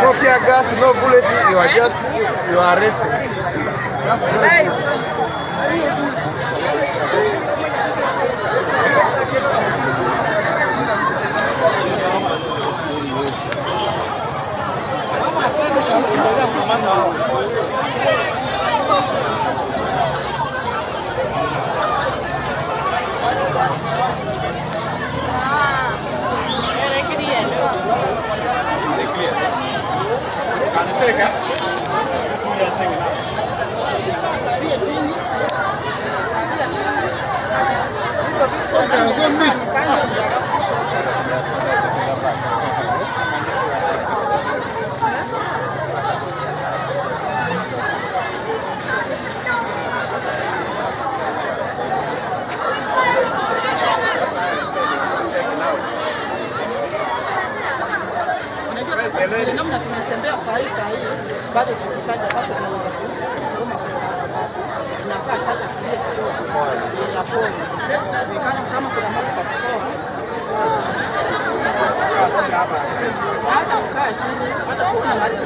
No tear gas, no bullet, you are arrested. Namna tunatembea saa hii bado tunashaja sasa tunafaa sasa tulie kidogo ya pole kama kuna mambo kwa hata ukaa chini hata kuna mahali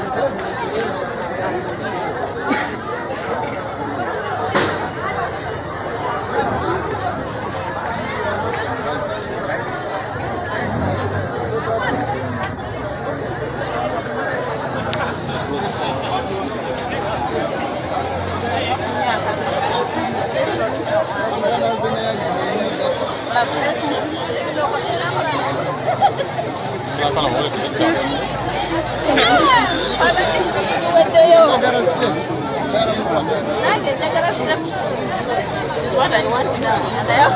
what I want now. And I have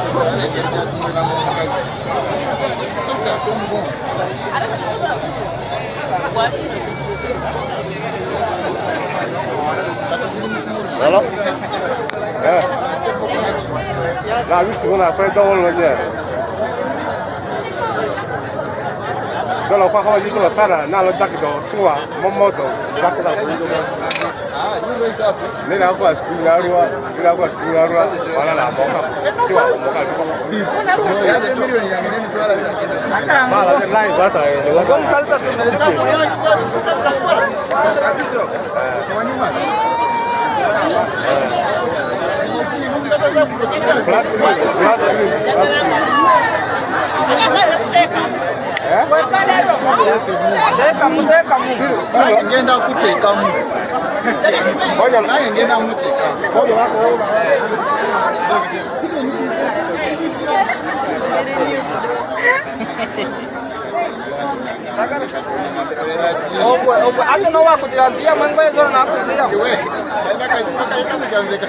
what? Hello? Yeah. Now, this is when I played the whole again. Kalau kau kau itu lah sana, nak letak itu semua, motor, letak itu. Ni nak aku sekolah luar, mana nak bawa? Siapa bawa? Malah ada lain bahasa. Kamu kalau tak ngenda kutekamu naye ngenda mutekamu hata na wako kujiambia mambo hizo na kuzia wewe nataka isipaka hata mjanzeka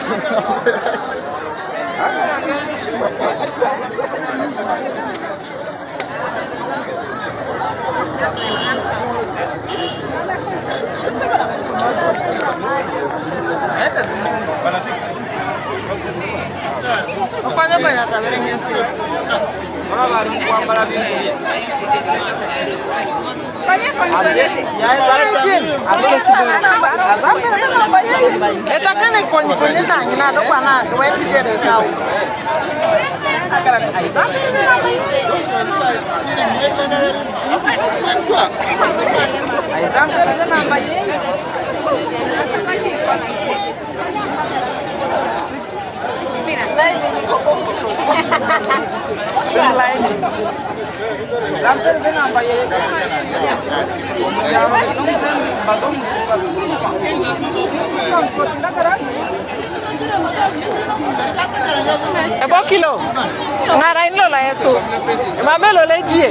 Apa banyak tak berengnya sih? Mana baru kuambara bini? Banyak banyak. Ya banyak. Ada sebuah. Eta kan ikon tanya na do pana do yang dijere kau. Akaran aida. Aida kan nambah ye. Lain. Lampir dengan apa ya? Ebo kilo. Ngarain lo lah eso. Mame lo lejie.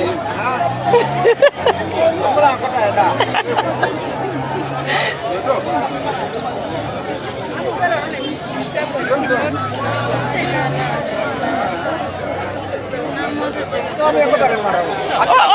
mami yakotare mara.